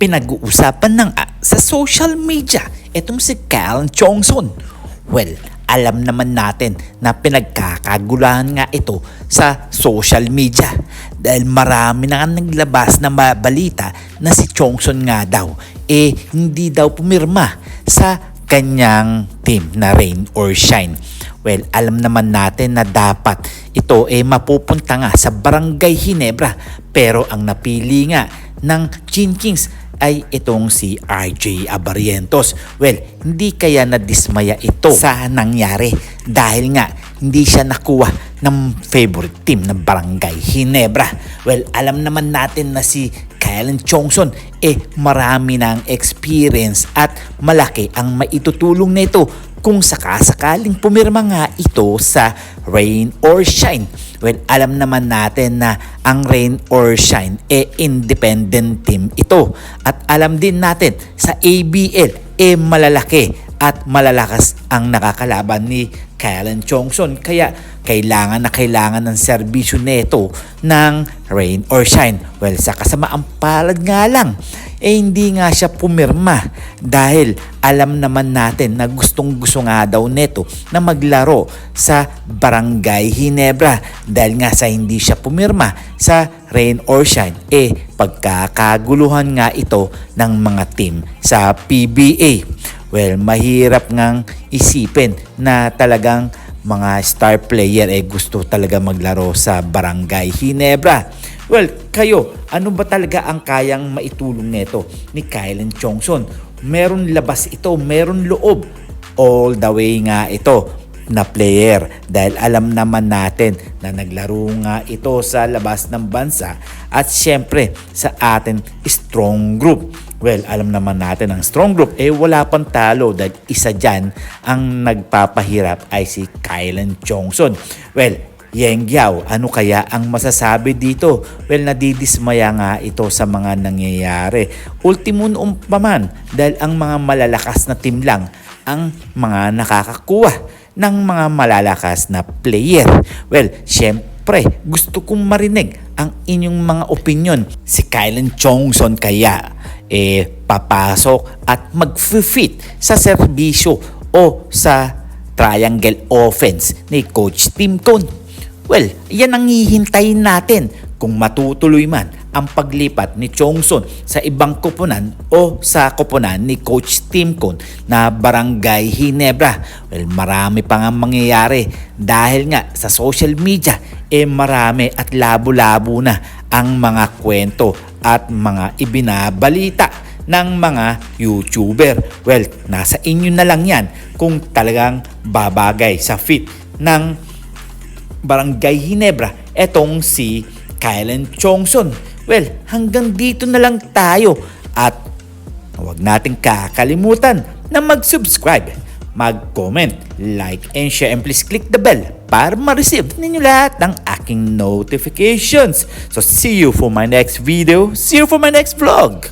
pinag-uusapan sa social media itong si Kyle Chongson. Well, alam naman natin na pinagkakaguluhan nga ito sa social media dahil marami na nga naglabas na balita na si Chongson nga daw hindi daw pumirma sa kanyang team na Rain or Shine. Well, alam naman natin na dapat ito mapupunta nga sa Barangay Ginebra, pero ang napili nga ng Gin Kings ay itong si RJ Abarientos. Well, hindi kaya nadismaya ito sa nangyari dahil nga hindi siya nakuha ng favorite team ng Barangay Ginebra. Well, alam naman natin na si Kyle Chongson marami ng experience at malaki ang maitutulong nito kung sakasakaling pumirma nga ito sa Rain or Shine. Well, alam naman natin na ang Rain or Shine independent team ito. At alam din natin sa ABL malalaki at malalakas ang nakakalaban ni Kyle Chongson. Kaya kailangan ng serbisyo nito ng Rain or Shine. Well, sa kasamaang palad nga lang hindi nga siya pumirma dahil alam naman natin na gustong-gusto nga daw neto na maglaro sa Barangay Ginebra dahil nga sa hindi siya pumirma sa Rain or Shine pagkakaguluhan nga ito ng mga team sa PBA. Well, mahirap ngang isipin na talagang mga star player gusto talaga maglaro sa Barangay Ginebra. Well, kayo, ano ba talaga ang kayang maitulong nito ni Kyle Chongson? Meron labas ito, meron loob. All the way nga ito na player dahil alam naman natin na naglaro nga ito sa labas ng bansa at syempre sa atin strong group. Well, alam naman natin ang strong group wala pang talo dahil isa dyan ang nagpapahirap ay si Kyle Chongson. Well, Yeng Giao, ano kaya ang masasabi dito? Well, nadidismaya nga ito sa mga nangyayari. Ultimo noong paman dahil ang mga malalakas na team lang ang mga nakakakuha ng mga malalakas na player. Well, syempre, gusto kong marinig ang inyong mga opinion. Si Kyle Chongson kaya papasok at mag-fit sa serbisyo o sa triangle offense ni Coach Tim Cone? Well, yan ang hihintayin natin kung matutuloy man ang paglipat ni Chongson sa ibang koponan o sa koponan ni Coach Tim Cone na Barangay Ginebra. Well, marami pa nga mangyayari dahil nga sa social media marami at labo-labo na ang mga kwento at mga ibinabalita ng mga YouTuber. Well, nasa inyo na lang yan kung talagang babagay sa fit ng Barangay Ginebra etong si Kyle Chongson. Well, hanggang dito na lang tayo at huwag nating kakalimutan na mag-subscribe, mag-comment, like, and share, and please click the bell para ma-receive ninyo lahat ng aking notifications. So see you for my next video, see you for my next vlog.